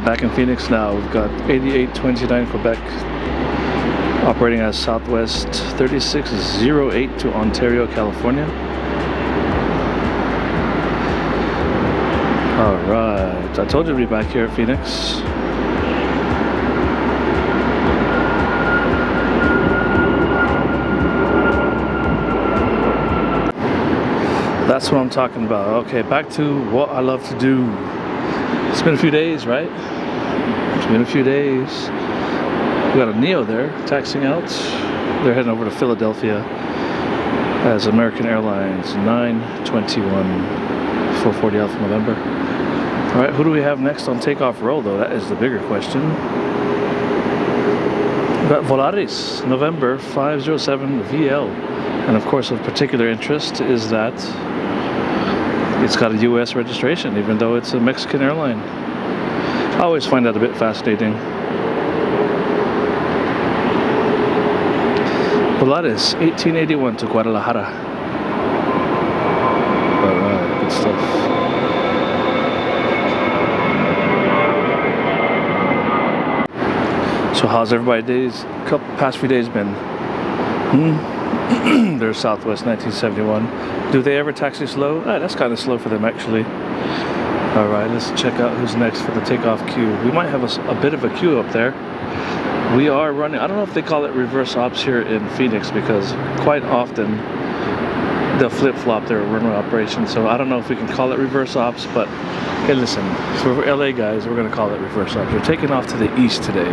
Alright, back in Phoenix now. We've got 8829 Quebec operating as Southwest 3608 to Ontario, California. Alright, I told you to be back here at Phoenix. That's what I'm talking about. Okay, back to what I love to do. It's been a few days, right? It's been a few days. We got a Neo there, taxiing out. They're heading over to Philadelphia as American Airlines 921 440 Alpha November. All right, who do we have next on takeoff roll, though? That is the bigger question. We've got Volaris, November 507 VL. And of course, of particular interest is that it's got a US registration, even though it's a Mexican airline. I always find that a bit fascinating. Volaris, 1881 to Guadalajara. Alright, good stuff. So how's everybody's past few days been? There's Southwest 1971. Do they ever taxi slow? That's kind of slow for them, actually. Alright, let's check out who's next for the takeoff queue. We might have a bit of a queue up there. We are running, I don't know if they call it reverse ops here in Phoenix, because quite often they'll flip-flop their runway operation. So I don't know if we can call it reverse ops, but hey, listen, for LA guys, we're going to call it reverse ops. We're taking off to the east today,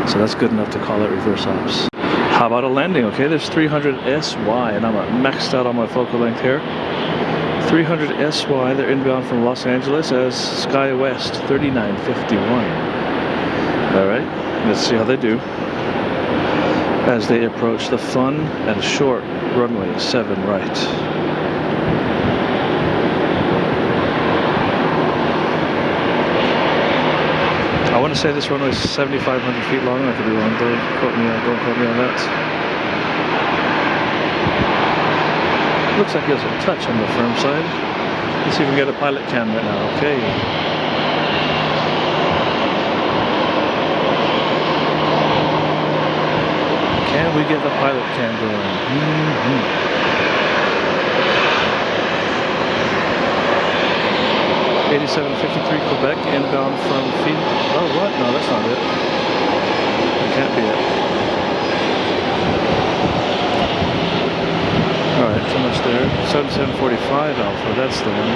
so that's good enough to call it reverse ops. How about a landing? Okay, there's 300 SY, and I'm maxed out on my focal length here. 300 SY, they're inbound from Los Angeles as SkyWest 3951. Alright, let's see how they do as they approach the fun and short runway 7 right. I want to say this runway is 7,500 feet long. I could be wrong. Don't quote me on that. Looks like he has a touch on the firm side. Let's see if we can get a pilot cam right now. Okay. Can we get the pilot cam going? 8753 Quebec, inbound from Phoenix. Oh, what? No, that's not it. That can't be it. Alright, so much there. 7745 Alpha, that's the one.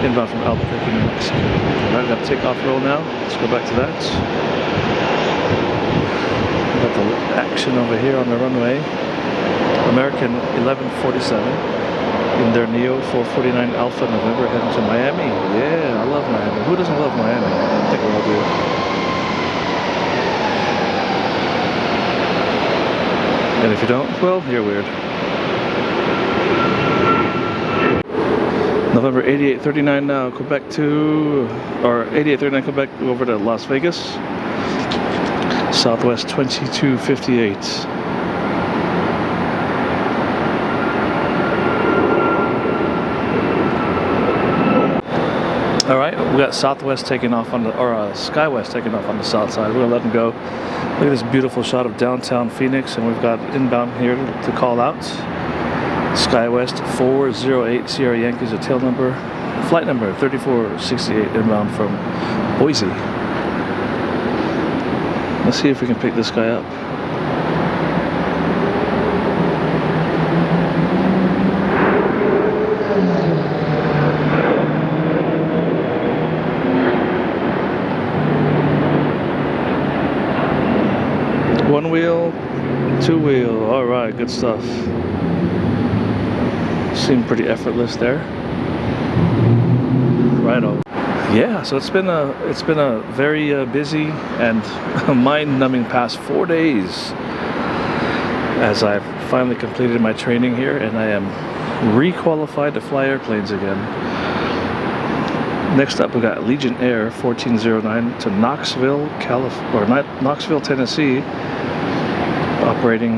Inbound from Albuquerque, New Mexico. Alright, got takeoff roll now. Let's go back to that. Got the action over here on the runway. American 1147. In their Neo 449 Alpha November heading to Miami. Yeah, I love Miami. Who doesn't love Miami? I think we all do. And if you don't, well, you're weird. November 8839 now, Quebec to, or 8839 Quebec over to Las Vegas. Southwest 2258. Alright, we got Southwest taking off on the, or SkyWest taking off on the south side. We're going to let them go. Look at this beautiful shot of downtown Phoenix, and we've got inbound here to call out. SkyWest 408 Sierra Yankees, a tail number, flight number 3468 inbound from Boise. Let's see if we can pick this guy up. One wheel, two wheel. All right, good stuff. Seemed pretty effortless there. Right on. Yeah, so it's been a very busy and mind-numbing past 4 days as I've finally completed my training here, and I am re-qualified to fly airplanes again. Next up, we got Legion Air 1409 to Knoxville, Knoxville, Tennessee, operating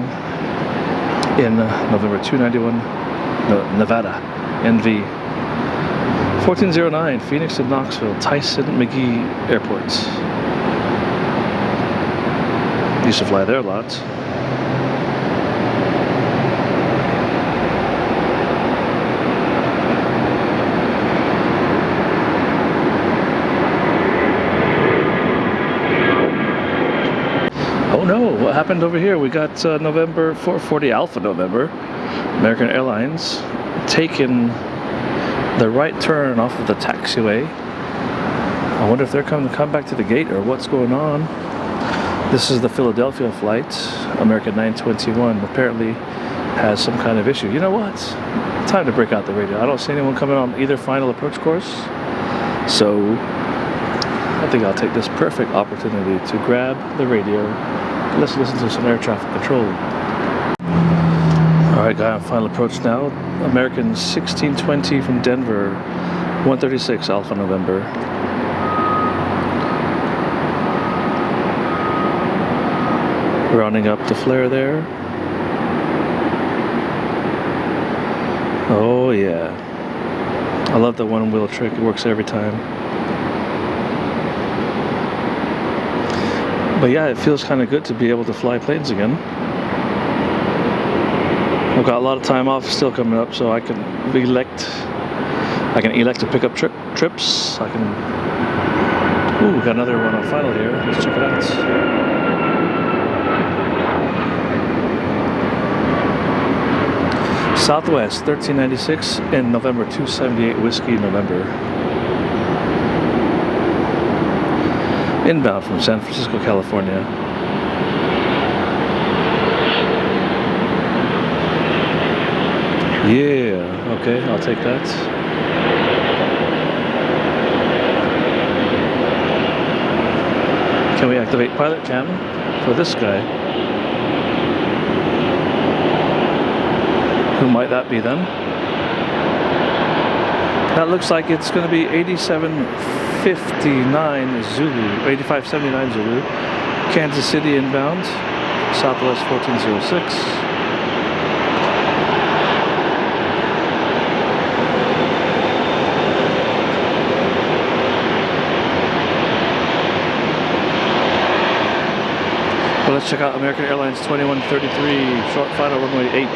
in November 291, Nevada, NV 1409, Phoenix to Knoxville, Tyson McGee Airport. Used to fly there a lot. Oh no, what happened over here? We got November 440 Alpha November, American Airlines, taking the right turn off of the taxiway. I wonder if they're coming to come back to the gate or what's going on. This is the Philadelphia flight, American 921. Apparently has some kind of issue. You know what? Time to break out the radio. I don't see anyone coming on either final approach course. So I think I'll take this perfect opportunity to grab the radio. Let's listen to some air traffic control. Alright, guy on final approach now. American 1620 from Denver, 136 Alpha November. Rounding up the flare there. Oh yeah. I love the one wheel trick, it works every time. But yeah, it feels kind of good to be able to fly planes again. I've got a lot of time off still coming up, so I can elect to pick up trips. I can. Ooh, got another one on final here. Let's check it out. Southwest 1396 in November 278 Whiskey November. Inbound from San Francisco, California. Yeah, okay, I'll take that. Can we activate pilot cam for this guy? Who might that be then? That looks like it's going to be 8759 Zulu, 8579 Zulu, Kansas City inbound, Southwest 1406. Well, let's check out American Airlines 2133, short final runway 8.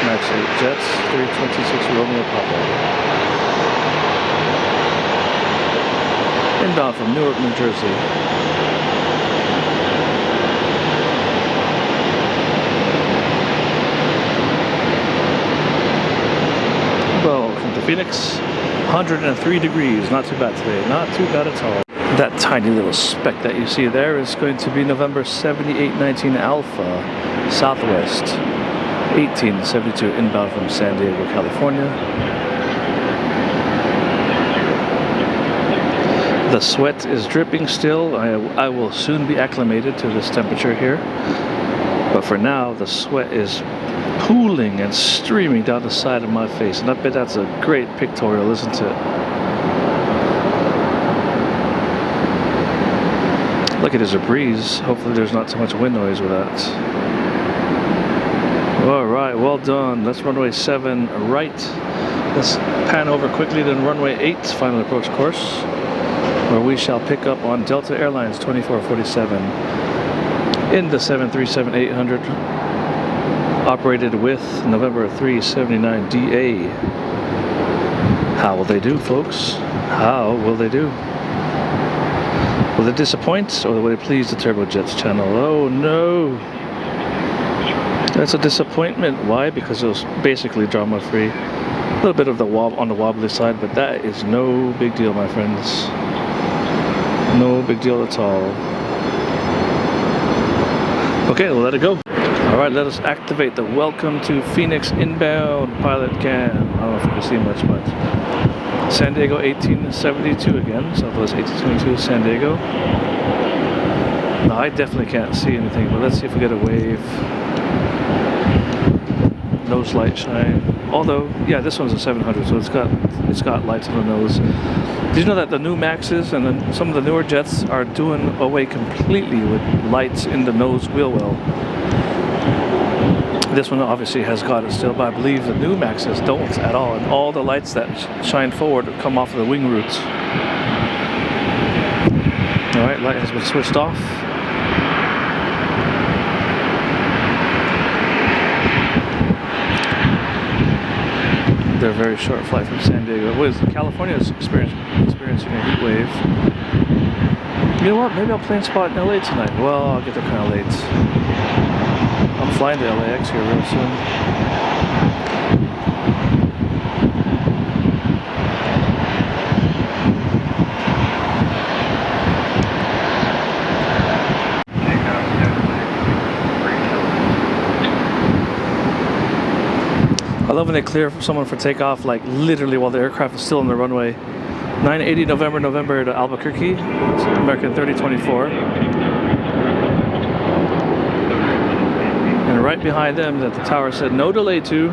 Max 8 Jets, 326 Romeo Papa. Inbound from Newark, New Jersey. Welcome to Phoenix. 103 degrees, not too bad today, not too bad at all. That tiny little speck that you see there is going to be November 7819 Alpha, Southwest. 1872 inbound from San Diego, California. The sweat is dripping still. I will soon be acclimated to this temperature here. But for now, the sweat is pooling and streaming down the side of my face. And I bet that's a great pictorial, isn't it? Look, there's a breeze. Hopefully there's not too much wind noise with that. Alright, well done. Let's runway 7 right. Let's pan over quickly to runway 8, final approach course, where we shall pick up on Delta Airlines 2447 in the 737-800, operated with November 379 DA. How will they do, folks? How will they do? Will they disappoint, or will they please the Turbojets channel? Oh no! That's a disappointment. Why? Because it was basically drama-free. A little bit of the on the wobbly side, but that is no big deal, my friends. No big deal at all. Okay, we'll let it go. Alright, let us activate the Welcome to Phoenix inbound pilot cam. I don't know if you can see much, but San Diego 1872 again. Southwest 1822 San Diego. No, I definitely can't see anything, but let's see if we get a wave. Nose light shine. Although, yeah, this one's a 700, so it's got lights on the nose. Did you know that the new Maxes and then some of the newer jets are doing away completely with lights in the nose wheel well? This one obviously has got it still, but I believe the new Maxes don't at all, and all the lights that shine forward come off of the wing roots. Alright, light has been switched off. They're a very short flight from San Diego. California is experiencing a heat wave. You know what? Maybe I'll plane spot in LA tonight. Well, I'll get there kind of late. I'm flying to LAX here real soon. I love when they clear someone for takeoff, like literally while the aircraft is still on the runway. 980 November to Albuquerque, American 3024. And right behind them, that the tower said no delay to.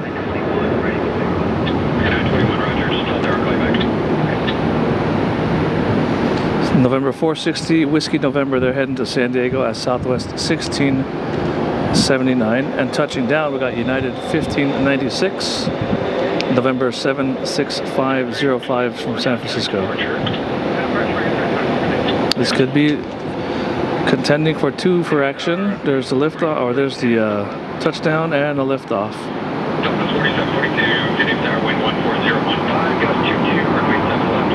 November 460, Whiskey November, they're heading to San Diego as Southwest 1679. And touching down, we got United 1596, November 76505 from San Francisco. This could be contending for two for action. There's the liftoff, or there's the touchdown and the liftoff. Delta 4742, Phoenix Tower, wind 14015, gust 22, runway 7 left.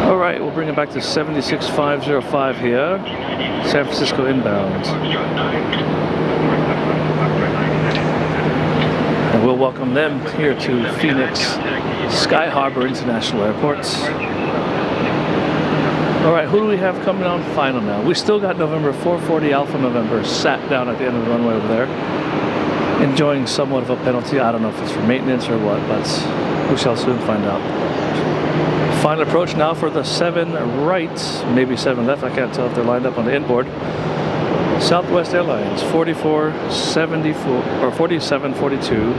Alright, we'll bring it back to 76505 here, San Francisco inbound. And we'll welcome them here to Phoenix Sky Harbor International Airport. Alright, who do we have coming on final now? We still got November 440 Alpha November sat down at the end of the runway over there, enjoying somewhat of a penalty. I don't know if it's for maintenance or what, but we shall soon find out. Final approach now for the 7 right, maybe 7 left, I can't tell if they're lined up on the inboard. Southwest Airlines 4474 or 4742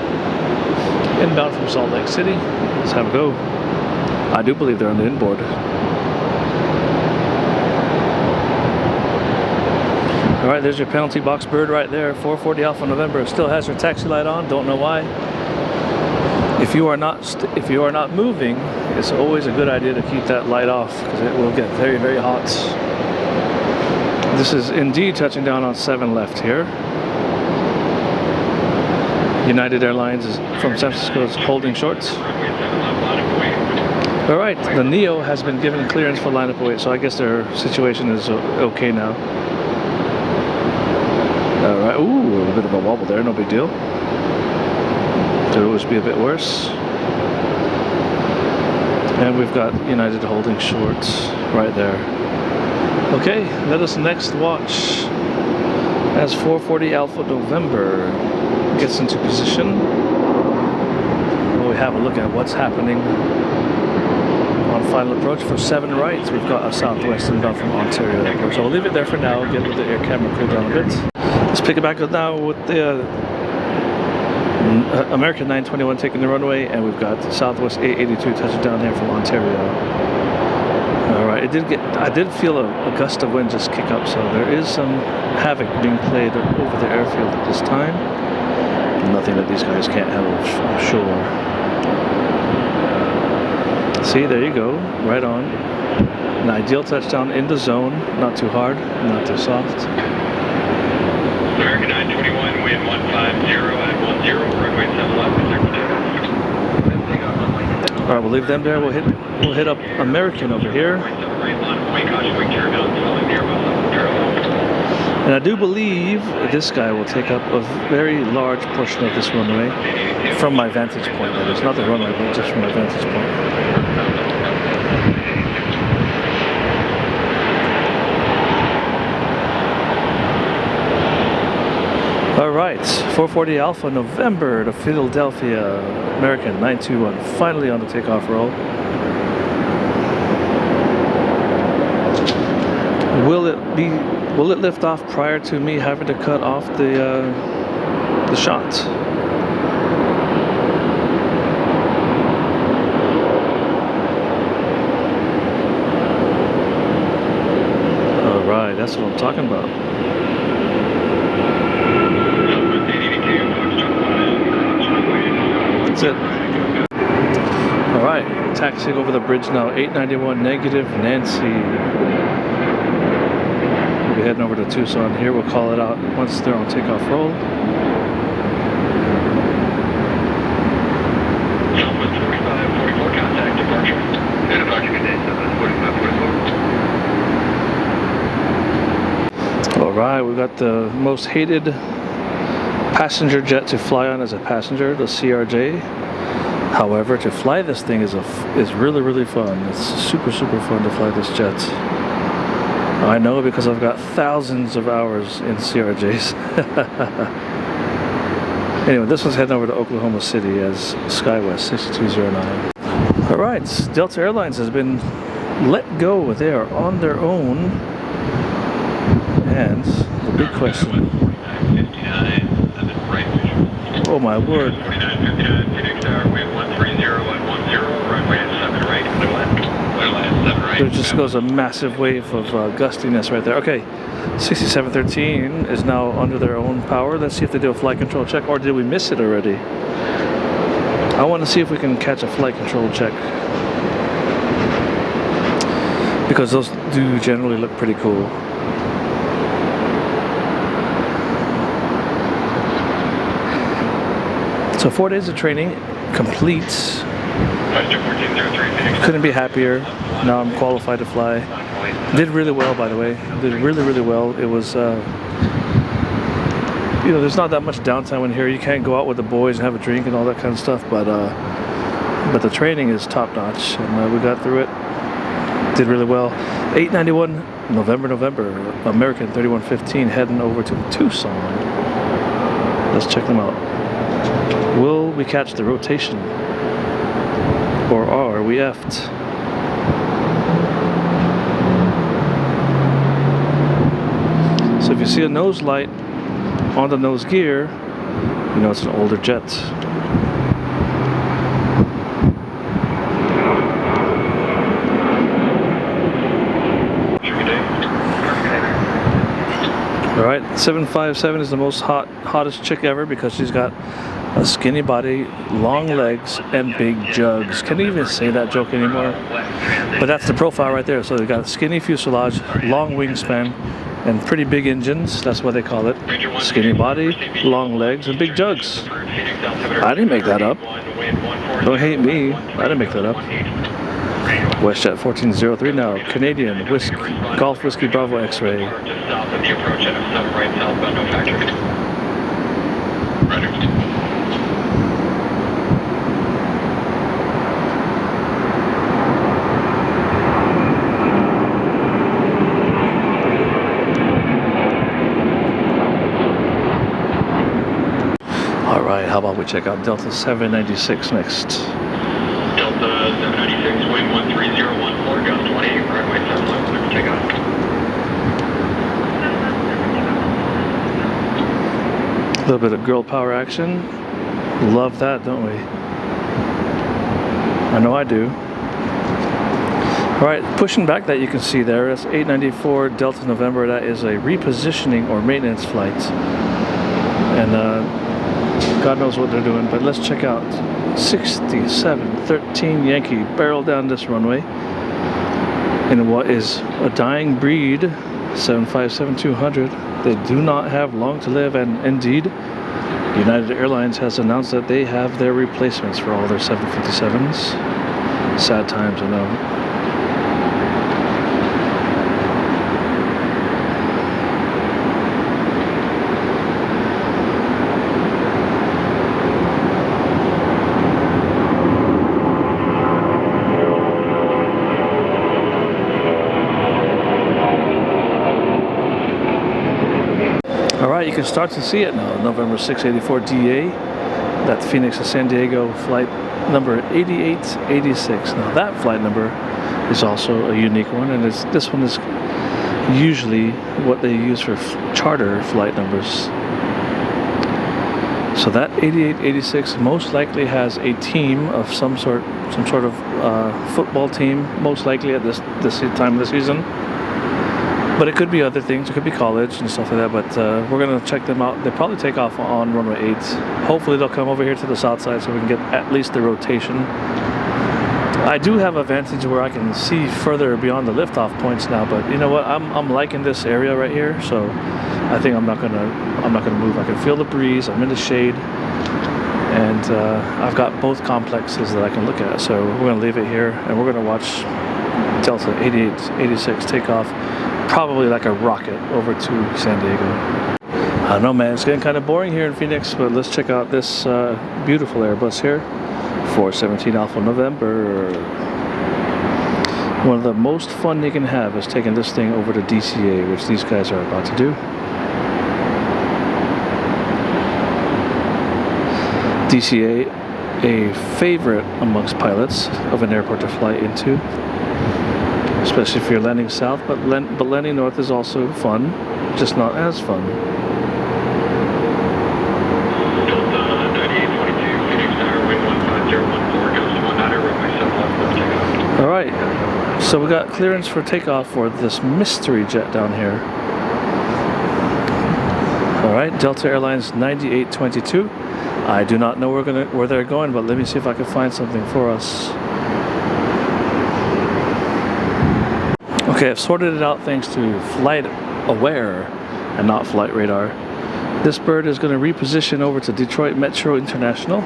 inbound from Salt Lake City. Let's have a go. I do believe they're on the inboard. Alright, there's your penalty box bird right there. 440 Alpha November still has her taxi light on, don't know why. If you are not moving, it's always a good idea to keep that light off because it will get very, very hot. This is indeed touching down on 7 left here. United Airlines is from San Francisco is holding shorts. Alright, the Neo has been given clearance for line up await, so I guess their situation is okay now. Alright, ooh, a bit of a wobble there, no big deal. Could always be a bit worse. And we've got United holding shorts right there. Okay, let us next watch as 440 Alpha November gets into position. We'll have a look at what's happening on final approach for 7 right. We've got a Southwest inbound from Ontario Airport. So we'll leave it there for now, get with the air camera cool down a bit. Let's pick it back up now with the American 921 taking the runway, and we've got Southwest 882 touching down here from Ontario. Alright, I did feel a gust of wind just kick up, so there is some havoc being played over the airfield at this time. Nothing that these guys can't handle, I'm sure. See, there you go, right on. An ideal touchdown in the zone, not too hard, not too soft. American 921, wind 150 at 10, runway 7 left. Alright, we'll leave them there. We'll hit up American over here. And I do believe this guy will take up a very large portion of this runway from my vantage point. That is not the runway, but just from my vantage point. Alright, 440 Alpha November to Philadelphia, American 921, finally on the takeoff roll. Will it lift off prior to me having to cut off the the shot. Alright, that's what I'm talking about. That's it. Alright, taxiing over the bridge now, 891 negative Nancy. We'll be heading over to Tucson here. We'll call it out once they're on takeoff roll. Southwest 4544, contact departure. Good departure, good day, Southwest 4544. Alright, we've got the most hated passenger jet to fly on as a passenger, the CRJ. However, to fly this thing is really, really fun. It's super, super fun to fly this jet. I know because I've got thousands of hours in CRJs. Anyway, this one's heading over to Oklahoma City as SkyWest 6209. Alright, Delta Airlines has been let go. They are on their own. And the big question. Oh my word. There just goes a massive wave of gustiness right there. Okay, 6713 is now under their own power. Let's see if they do a flight control check, or did we miss it already? I want to see if we can catch a flight control check, because those do generally look pretty cool. So 4 days of training complete. Couldn't be happier. Now I'm qualified to fly. Did really well, by the way. Did really, really well. It was, you know, there's not that much downtime in here. You can't go out with the boys and have a drink and all that kind of stuff. But the training is top notch, and we got through it. Did really well. 891 November, American 3115 heading over to Tucson. Let's check them out. Will we catch the rotation? Or are we effed? So if you see a nose light on the nose gear, you know it's an older jet. Alright, 757 is the most hottest chick ever because she's got a skinny body, long legs, and big jugs. Can't even say that joke anymore. But that's the profile right there. So they've got a skinny fuselage, long wingspan, and pretty big engines. That's what they call it. Skinny body, long legs, and big jugs. I didn't make that up. Don't hate me. I didn't make that up. WestJet 1403 now. Canadian Whiskey, Golf Whiskey Bravo X-Ray. Alright, how about we check out Delta 796 next? Delta 796, wind 13014, gust 20, runway 71, take off. A little bit of girl power action. Love that, don't we? I know I do. Alright, pushing back that you can see there, that's 894 Delta November. That is a repositioning or maintenance flight. And God knows what they're doing, but let's check out 6713 Yankee barrel down this runway in what is a dying breed 757-200. They do not have long to live, and indeed United Airlines has announced that they have their replacements for all their 757s. Sad times, I know. Alright, you can start to see it now. November 684 DA, that Phoenix to San Diego flight number 8886. Now that flight number is also a unique one, and this one is usually what they use for charter flight numbers. So that 88-86 most likely has a team of some sort of football team, most likely at this time of the season. But it could be other things. It could be college and stuff like that. But we're gonna check them out. They probably take off on runway 8. Hopefully they'll come over here to the south side so we can get at least the rotation. I do have a vantage where I can see further beyond the liftoff points now. But you know what? I'm liking this area right here. So I think I'm not gonna move. I can feel the breeze. I'm in the shade, and I've got both complexes that I can look at. So we're gonna leave it here, and we're gonna watch Delta 88-86 take off, probably like a rocket over to San Diego. I don't know, man. It's getting kind of boring here in Phoenix, but let's check out this beautiful Airbus here. 417 Alpha November. One of the most fun you can have is taking this thing over to DCA, which these guys are about to do. DCA, a favorite amongst pilots of an airport to fly into, especially if you're landing south, but landing north is also fun, just not as fun. Alright, so we got clearance for takeoff for this mystery jet down here. Alright, Delta Airlines 9822. I do not know where they're going, but let me see if I can find something for us. Okay, I've sorted it out thanks to Flight Aware and not Flight Radar. This bird is going to reposition over to Detroit Metro International,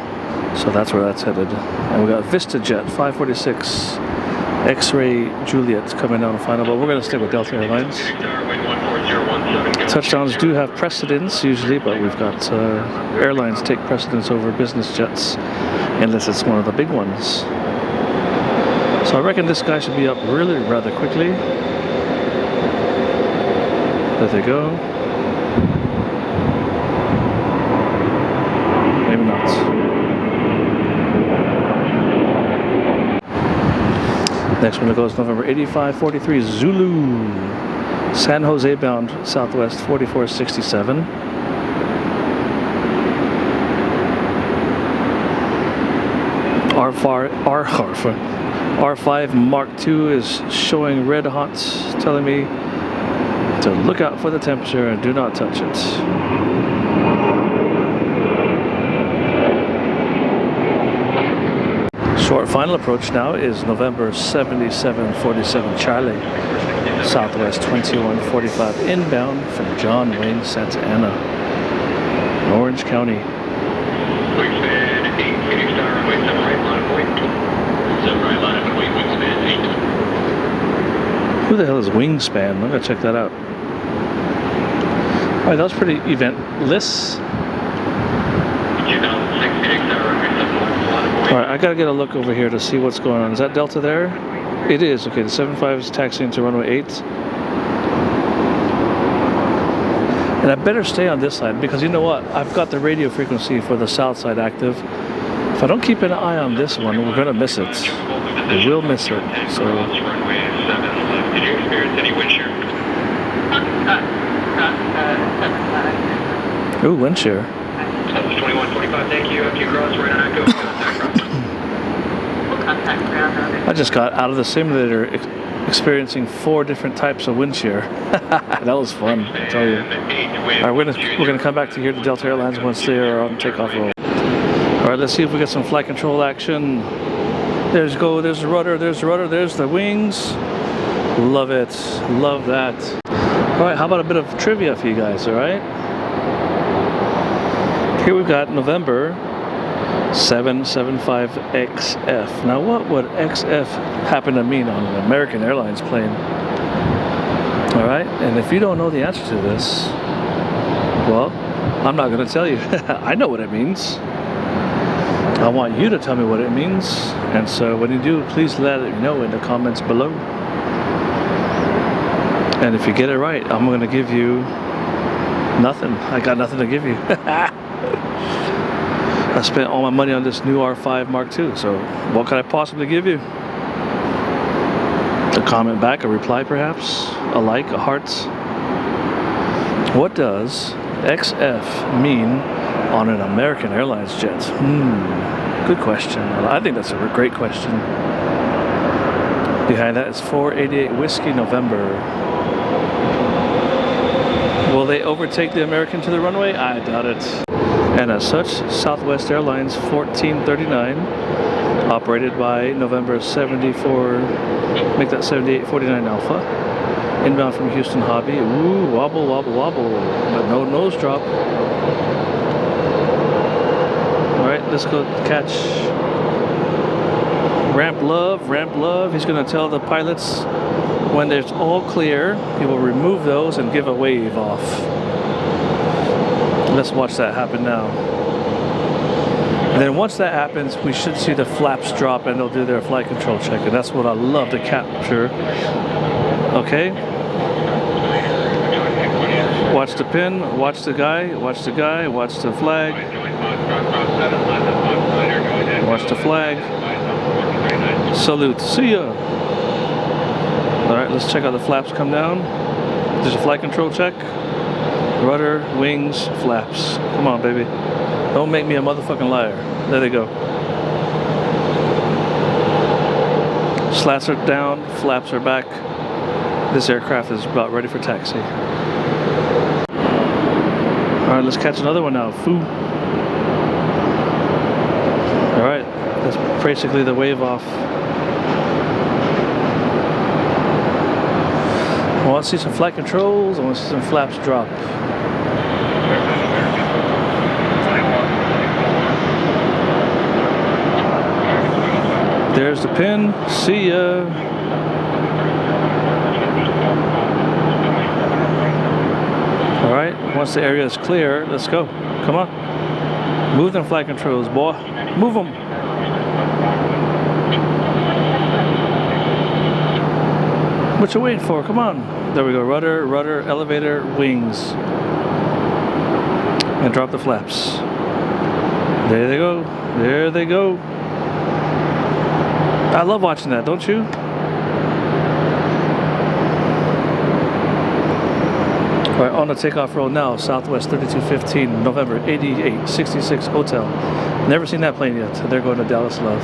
so that's where that's headed. And we got VistaJet 546 X-Ray Juliet coming down the final, but we're going to stick with Delta Airlines. Touchdowns do have precedence usually, but we've got airlines take precedence over business jets unless it's one of the big ones. So I reckon this guy should be up really rather quickly. There they go. Maybe not. Next one that goes November 8543 Zulu. San Jose bound Southwest 4467. R5 Mark II is showing red hot, telling me to look out for the temperature and do not touch it. Short final approach now is November 7747 Charlie, Southwest 2145 inbound from John Wayne, Santa Ana, Orange County. Wingspan 8, Phoenix Tower, runway 7 right, line of weight. 7 right, line of weight, wingspan 8. Who the hell is Wingspan? I'm gonna check that out. Alright, that was pretty eventless. 2006 Phoenix Tower, runway 7 left, line of weight. Alright, I gotta get a look over here to see what's going on. Is that Delta there? It is. Okay, the 75 is taxiing to runway 8. And I better stay on this side because you know what? I've got the radio frequency for the south side active. If I don't keep an eye on this one, we're gonna miss it. We will miss it. So. Runway 7 left. Did you experience any wind shear? Ooh, wind shear. 2145, thank you. After you cross, right on echo. I just got out of the simulator experiencing 4 different types of wind shear. That was fun, I tell you. Alright, we're gonna come back to here to Delta Airlines once they are on takeoff roll. Alright, let's see if we get some flight control action. There's the rudder, there's the wings. Love it, love that. Alright, how about a bit of trivia for you guys, alright? Here we've got November 775XF. Now what would XF happen to mean on an American Airlines plane? Alright, and if you don't know the answer to this, well, I'm not going to tell you. I know what it means. I want you to tell me what it means. And so when you do, please let me know in the comments below. And if you get it right, I'm going to give you nothing. I got nothing to give you. I spent all my money on this new R5 Mark II, so what could I possibly give you? A comment back, a reply perhaps, a like, a heart. What does XF mean on an American Airlines jet? Good question. I think that's a great question. Behind that is 488 Whiskey November. Will they overtake the American to the runway? I doubt it. And as such, Southwest Airlines 1439, operated by November 74, make that 7849 Alpha, inbound from Houston Hobby. Ooh, wobble, wobble, wobble, but no nose drop. All right, let's go catch Ramp Love, Ramp Love. He's gonna tell the pilots when it's all clear, he will remove those and give a wave off. Let's watch that happen now. And then once that happens, we should see the flaps drop and they'll do their flight control check. And that's what I love to capture. Okay. Watch the pin, watch the guy, watch the guy, watch the flag. Watch the flag. Salute. See ya. Alright, let's check out the flaps come down. There's a flight control check. Rudder, wings, flaps. Come on, baby. Don't make me a motherfucking liar. There they go. Slats are down, flaps are back. This aircraft is about ready for taxi. Alright, let's catch another one now. Foo. Alright, that's basically the wave off. I want to see some flight controls. I want to see some flaps drop. There's the pin. See ya. All right. Once the area is clear, let's go. Come on. Move them flight controls, boy. Move them. What you waiting for? Come on. There we go. Rudder, rudder, elevator, wings. And drop the flaps. There they go. There they go. I love watching that, don't you? All right, on the takeoff roll now. Southwest 3215, November 8866 Hotel. Never seen that plane yet. They're going to Dallas Love.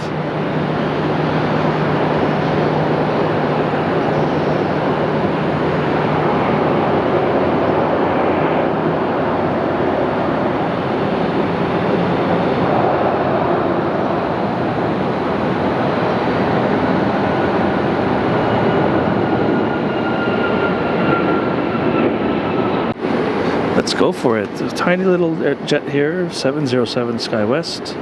Let's go for it. A tiny little jet here, 707 SkyWest.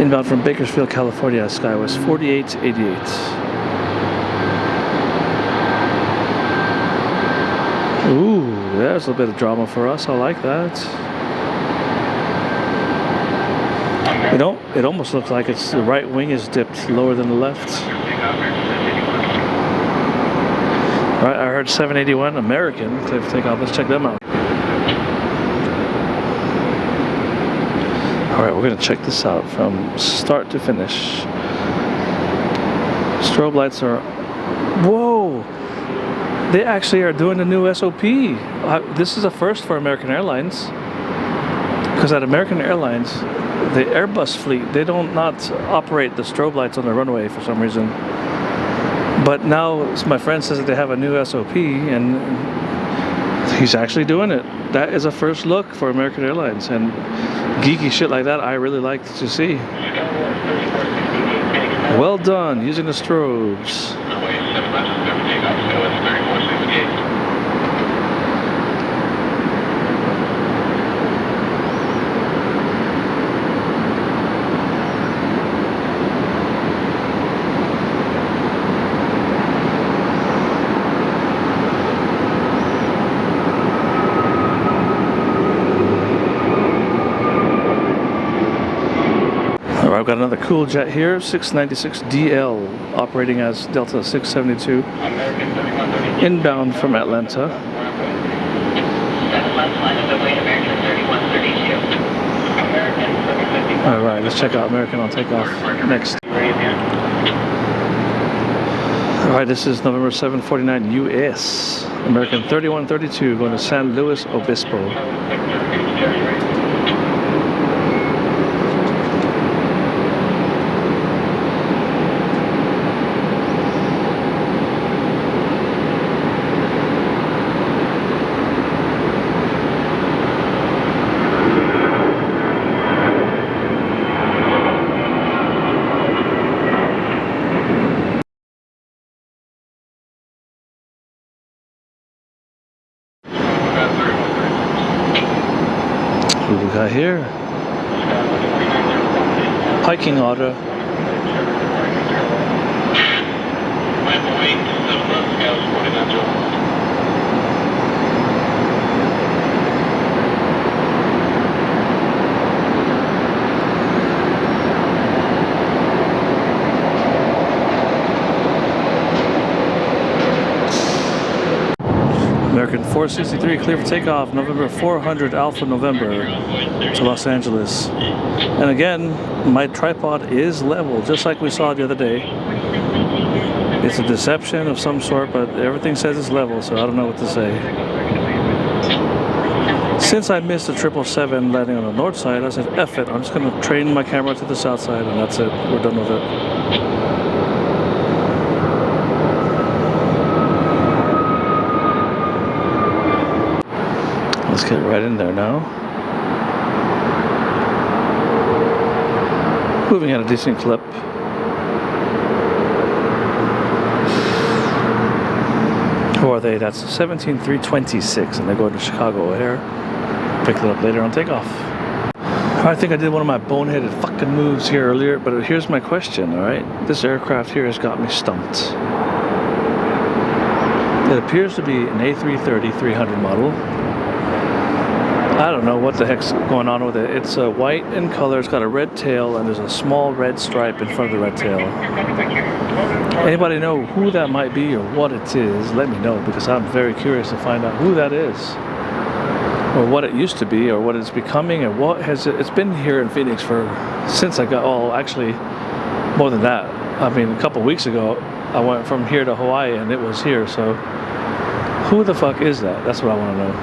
Inbound from Bakersfield, California, SkyWest 4888. Ooh, there's a bit of drama for us. I like that. You know, it almost looks like it's the right wing is dipped lower than the left. All right, I heard 781 American clear for takeoff. Let's check them out. All right, we're gonna check this out from start to finish. Strobe lights are, whoa! They actually are doing the new SOP. This is a first for American Airlines. Because at American Airlines, the Airbus fleet, they don't not operate the strobe lights on the runway for some reason. But now my friend says that they have a new SOP and he's actually doing it. That is a first look for American Airlines, and geeky shit like that I really like to see. Well done using the strobes. I've got another cool jet here, 696DL, operating as Delta 672, inbound from Atlanta. All right, let's check out American on takeoff next. Alright, this is November 749 US. American 3132 going to San Luis Obispo. Who we got here? Hiking order. American 463 clear for takeoff, November 400 Alpha November to Los Angeles. And again, my tripod is level, just like we saw the other day. It's a deception of some sort, but everything says it's level, so I don't know what to say. Since I missed the 777 landing on the north side, I said, F it, I'm just going to train my camera to the south side, and that's it. We're done with it. Let's get right in there now. Moving at a decent clip. Who are they? That's 17326, and they're going to Chicago O'Hare. Pick it up later on takeoff. I think I did one of my boneheaded fucking moves here earlier, but here's my question, alright? This aircraft here has got me stumped. It appears to be an A330-300 model. I don't know what the heck's going on with it. It's white in color, it's got a red tail, and there's a small red stripe in front of the red tail. Anybody know who that might be or what it is? Let me know, because I'm very curious to find out who that is. Or what it used to be, or what it's becoming, and what has it's been here in Phoenix since I got, actually more than that. I mean, a couple weeks ago, I went from here to Hawaii and it was here, so who the fuck is that? That's what I want to know.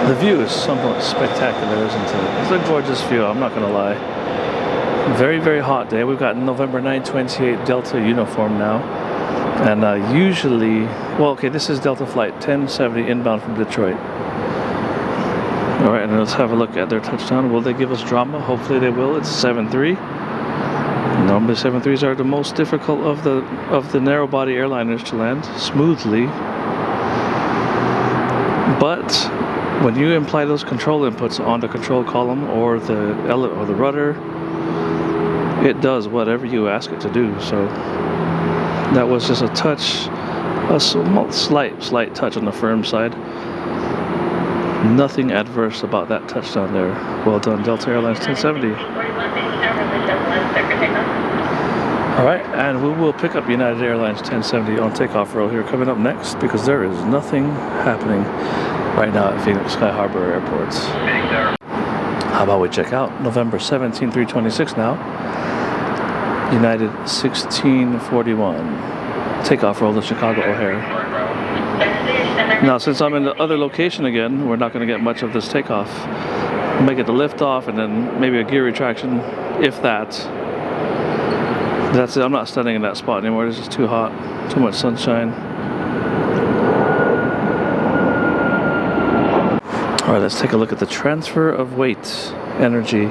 The view is somewhat spectacular, isn't it? It's a gorgeous view, I'm not gonna lie. Very, very hot day. We've got November 928 Delta uniform now. And usually, this is Delta flight 1070 inbound from Detroit. Alright, and let's have a look at their touchdown. Will they give us drama? Hopefully they will. It's 7-3. Normally 7-3s are the most difficult of the narrow body airliners to land smoothly. But when you apply those control inputs on the control column or the rudder, it does whatever you ask it to do. So that was just a slight touch on the firm side. Nothing adverse about that touchdown there. Well done, Delta Airlines 1070. Alright, and we will pick up United Airlines 1070 on takeoff row here coming up next, because there is nothing happening right now at Phoenix Sky Harbor airports. How about we check out November 17, 326 now. United 1641. Takeoff roll to Chicago O'Hare. Now, since I'm in the other location again, we're not going to get much of this takeoff. Make it the lift off and then maybe a gear retraction, if that. That's it. I'm not standing in that spot anymore. It's just too hot. Too much sunshine. Alright, let's take a look at the transfer of weight energy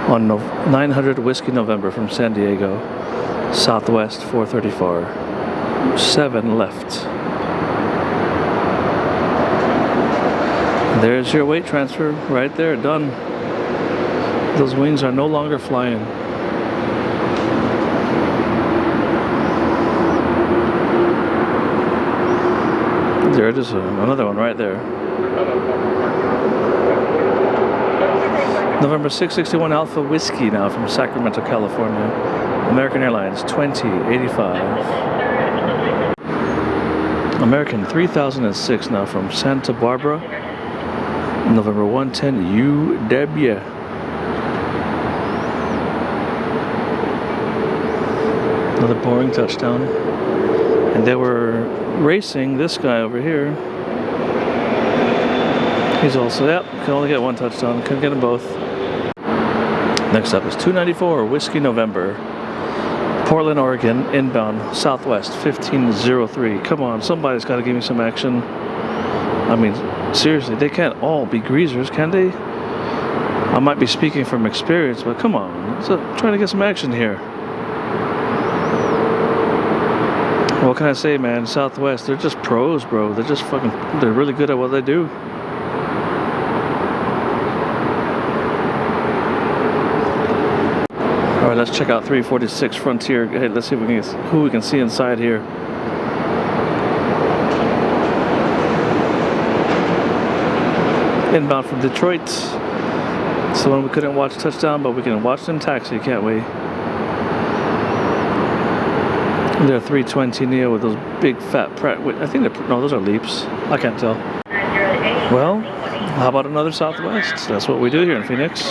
on 900 Whiskey November from San Diego, Southwest 434. 7 left. There's your weight transfer right there, done. Those wings are no longer flying. There it is, another one right there. November 661 Alpha Whiskey now from Sacramento, California. American Airlines 2085. American 3006 now from Santa Barbara. November 110 UW. Another boring touchdown. And they were racing this guy over here. He's also, yep, can only get one touchdown. Couldn't get them both. Next up is 294 Whiskey November. Portland, Oregon, inbound, Southwest, 1503. Come on, somebody's got to give me some action. I mean, seriously, they can't all be greasers, can they? I might be speaking from experience, but come on, trying to get some action here. What can I say, man? Southwest, they're just pros, bro. They're just fucking, they're really good at what they do. All right, let's check out 346 Frontier. Hey, let's see if we can who we can see inside here. Inbound from Detroit. It's the one we couldn't watch touchdown, but we can watch them taxi, can't we? They're 320 Neo with those big fat Pratt. I think they're, no, those are Leaps. I can't tell. Well, how about another Southwest? That's what we do here in Phoenix.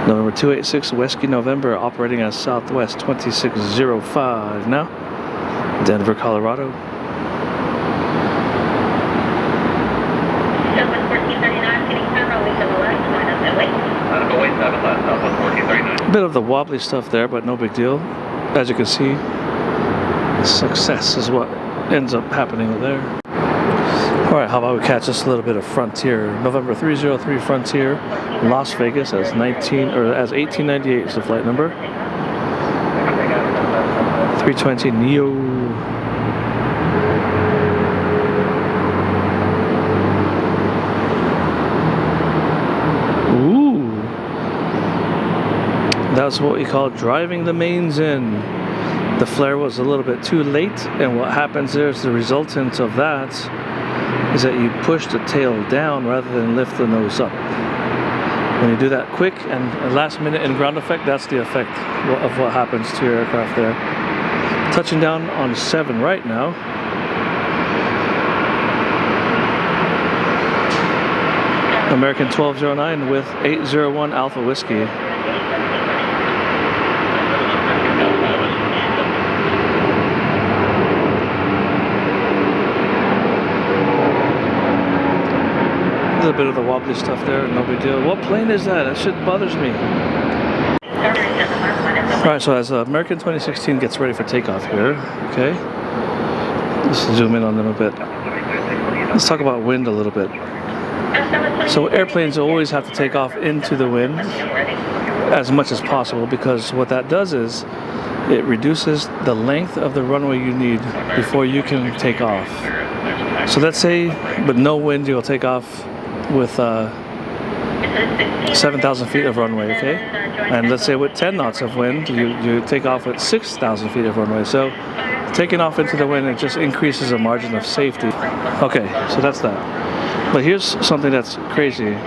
November 286 Whiskey November, operating as Southwest 2605 now. Denver, Colorado. A bit of the wobbly stuff there, but no big deal. As you can see, success is what ends up happening there. Alright, how about we catch us a little bit of Frontier. November 303 Frontier, Las Vegas as 1898 is the flight number. 320 Neo. Ooh. That's what we call driving the mains in. The flare was a little bit too late, and what happens there is the resultant of that is that you push the tail down rather than lift the nose up. When you do that quick and last minute in ground effect, that's the effect of what happens to your aircraft there. Touching down on 7 right now. American 1209 with 801 Alpha Whiskey. A little bit of the wobbly stuff there, no big deal. What plane is that? That shit bothers me. Alright, so as American 2016 gets ready for takeoff here, okay? Let's zoom in on them a bit. Let's talk about wind a little bit. So airplanes always have to take off into the wind as much as possible, because what that does is it reduces the length of the runway you need before you can take off. So let's say with no wind you'll take off with 7,000 feet of runway, okay? And let's say with 10 knots of wind, you take off with 6,000 feet of runway. So taking off into the wind, it just increases the margin of safety. Okay, so that's that. But here's something that's crazy.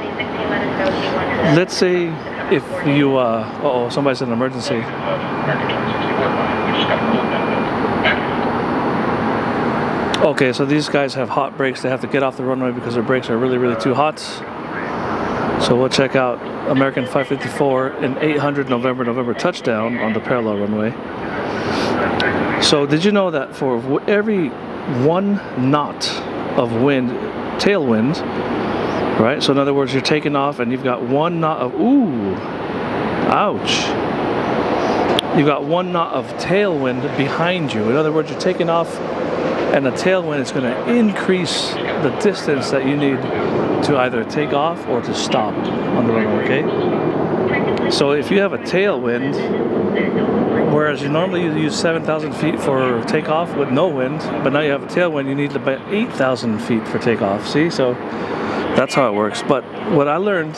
Let's say if you, uh-oh, somebody's in an emergency. Okay, so these guys have hot brakes. They have to get off the runway because their brakes are really, really too hot. So we'll check out American 554 in 800 November touchdown on the parallel runway. So did you know that for every 1 knot of wind, tailwind, right? So in other words, you're taking off and you've got 1 knot of, ooh, ouch. You've got 1 knot of tailwind behind you. In other words, you're taking off and the tailwind is going to increase the distance that you need to either take off or to stop on the runway, okay? So if you have a tailwind, whereas you normally use 7,000 feet for takeoff with no wind, but now you have a tailwind, you need about 8,000 feet for takeoff, see? So that's how it works. But what I learned,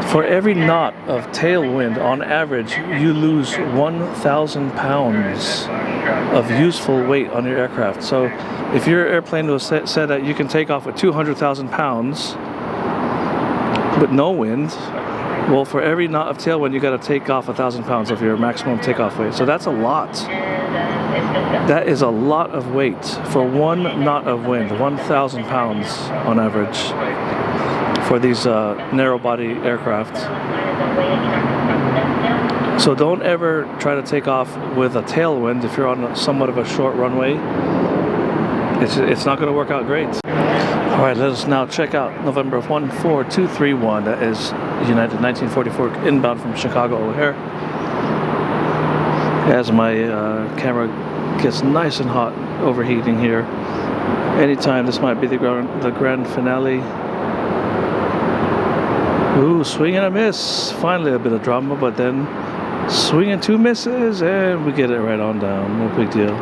for every knot of tailwind, on average, you lose 1,000 pounds of useful weight on your aircraft. So if your airplane was said that you can take off with 200,000 pounds with no wind, well, for every knot of tailwind, you got to take off 1,000 pounds of your maximum takeoff weight. So that's a lot. That is a lot of weight for 1 knot of wind, 1,000 pounds on average for these narrow body aircraft. So don't ever try to take off with a tailwind if you're on somewhat of a short runway. It's not going to work out great. All right, let us now check out November 14231. That is United 1944 inbound from Chicago O'Hare. As my camera gets nice and hot, overheating here. Anytime this might be the grand finale. Ooh, swing and a miss. Finally a bit of drama, but then swing and 2 misses, and we get it right on down. No big deal.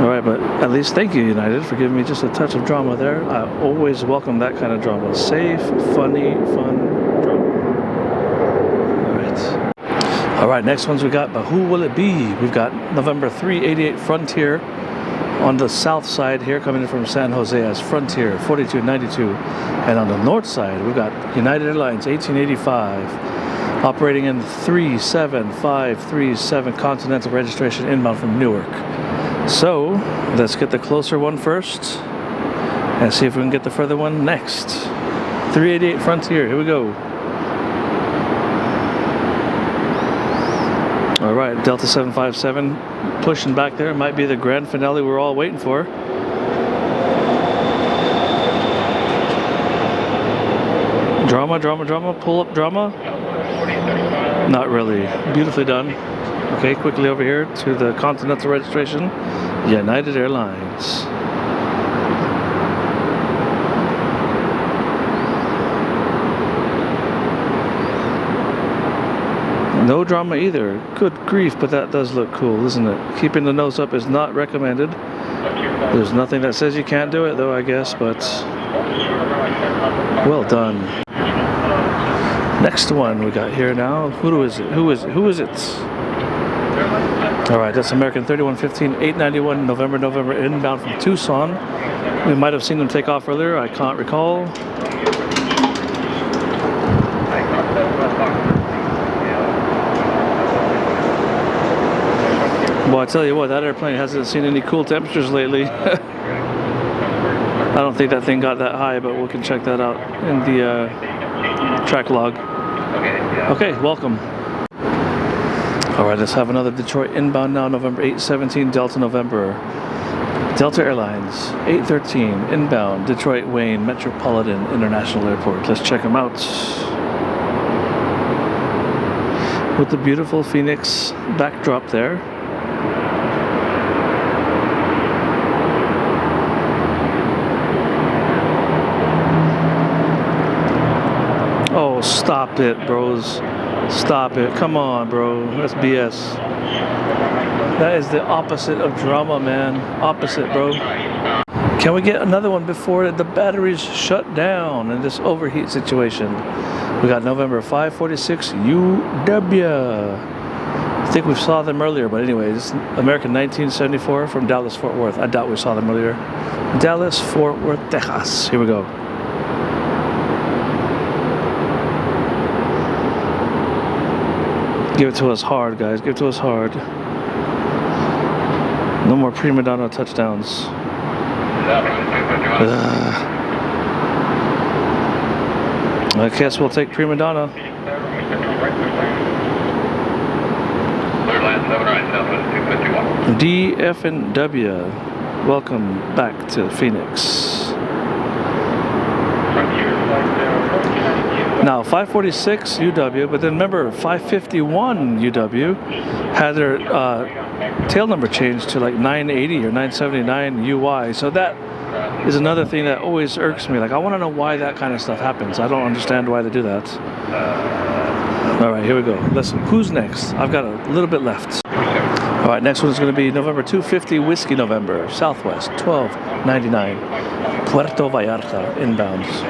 All right, but at least thank you, United, for giving me just a touch of drama there. I always welcome that kind of drama. Safe, funny, fun drama. All right. All right, next ones we got, but who will it be? We've got November 388 Frontier on the south side here, coming in from San Jose as Frontier 4292. And on the north side, we've got United Airlines 1885, operating in 37537 Continental registration inbound from Newark. So let's get the closer one first and see if we can get the further one next. 388 Frontier, here we go. All right, Delta 757 pushing back there. Might be the grand finale we're all waiting for. Drama, drama, drama, pull up drama. Not really. Beautifully done. Okay, quickly over here to the Continental registration, United Airlines. No drama either. Good grief, but that does look cool, isn't it? Keeping the nose up is not recommended. There's nothing that says you can't do it, though, I guess, but well done. Next one we got here now. Who is it? Who is it? All right, that's American 3115 891 November inbound from Tucson. We might have seen them take off earlier. I can't recall. Well, I tell you what, that airplane hasn't seen any cool temperatures lately. I don't think that thing got that high, but we can check that out in the track log. Okay, welcome. All right, let's have another Detroit inbound now, November 817 Delta November. Delta Airlines 813 inbound Detroit Wayne Metropolitan International Airport. Let's check them out. With the beautiful Phoenix backdrop there. Oh, stop it, bros. Stop it. Come on, bro. That's BS. That is the opposite of drama, man. Opposite, bro. Can we get another one before the batteries shut down in this overheat situation? We got November 546 UW. I think we saw them earlier, but anyways, American 1974 from Dallas, Fort Worth. I doubt we saw them earlier. Dallas, Fort Worth, Texas. Here we go. Give it to us hard, guys. Give it to us hard. No more prima donna touchdowns. I guess we'll take prima donna. D, F, and W. Welcome back to Phoenix. Now 546 UW, but then remember 551 UW had their tail number changed to like 980 or 979 UI. So that is another thing that always irks me. Like, I want to know why that kind of stuff happens. I don't understand why they do that. All right, here we go. Listen, who's next? I've got a little bit left. All right, next one is going to be November 250 Whiskey November, Southwest 1299, Puerto Vallarta inbounds.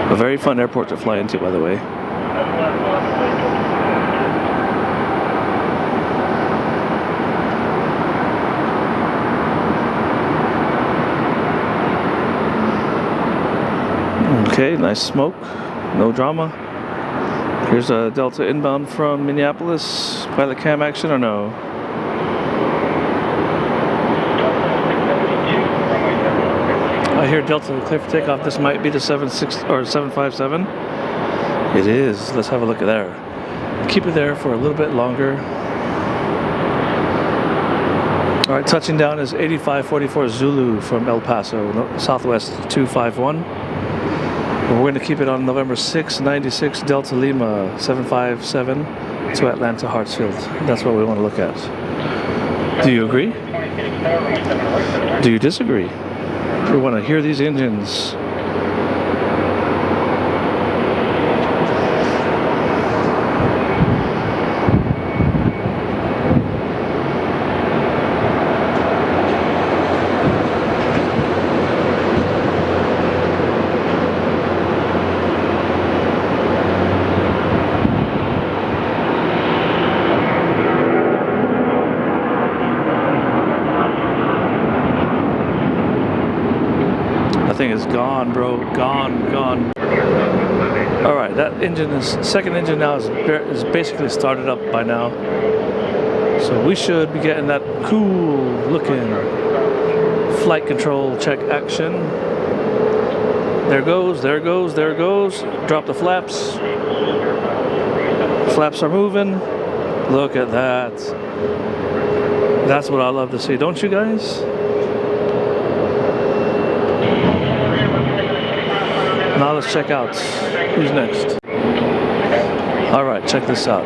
A very fun airport to fly into, by the way. Okay, nice smoke, no drama. Here's a Delta inbound from Minneapolis. Pilot cam action or no? I hear Delta clear for takeoff. This might be the 76 or 757. It is. Let's have a look at there. Keep it there for a little bit longer. All right, touching down is 8544 Zulu from El Paso, Southwest 251. We're going to keep it on November 6, 96 Delta Lima 757 to Atlanta Hartsfield. That's what we want to look at. Do you agree? Do you disagree? We want to hear these engines. Thing is gone, bro. Gone. All right, that engine is second engine now is basically started up by now, so we should be getting that cool looking flight control check action. There goes. Drop the flaps. Flaps are moving. Look at that. That's what I love to see, don't you guys? Now let's check out who's next. Alright, check this out.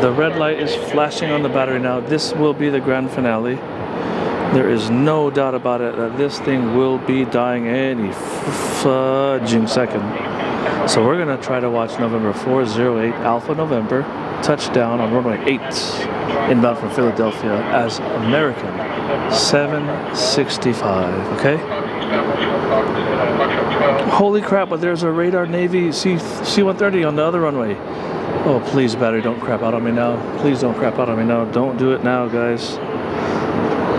The red light is flashing on the battery now. This will be the grand finale. There is no doubt about it that this thing will be dying any fudging second. So we're going to try to watch November 408 Alpha November touchdown on runway 8 inbound from Philadelphia as American 765, okay? Holy crap, but there's a radar Navy C-130 on the other runway. Oh, please, battery, don't crap out on me now. Please don't crap out on me now. Don't do it now, guys.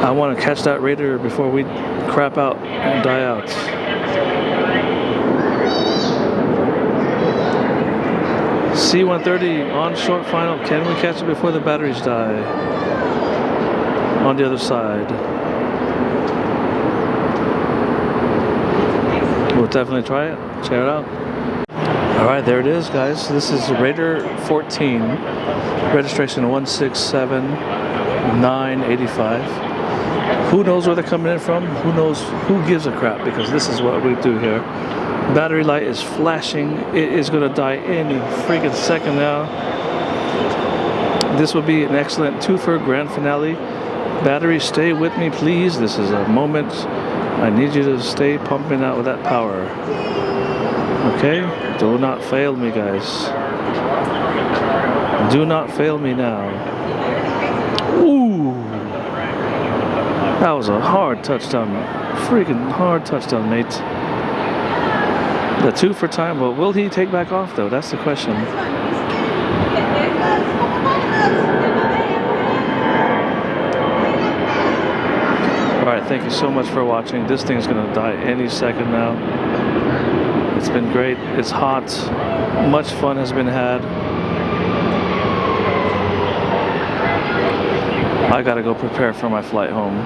I want to catch that radar before we crap out and die out. C-130 on short final. Can we catch it before the batteries die? On the other side. We'll definitely try it. Check it out. Alright, there it is, guys. This is Raider 14. Registration 167985. Who knows where they're coming in from? Who knows? Who gives a crap? Because this is what we do here. Battery light is flashing. It is going to die any freaking second now. This will be an excellent twofer grand finale. Battery, stay with me, please. This is a moment. I need you to stay pumping out with that power. Okay? Do not fail me, guys. Do not fail me now. Ooh! That was a hard touchdown. Freaking hard touchdown, mate. The 2 for time. Well, will he take back off, though? That's the question. Alright, thank you so much for watching. This thing's gonna die any second now. It's been great. It's hot. Much fun has been had. I gotta go prepare for my flight home.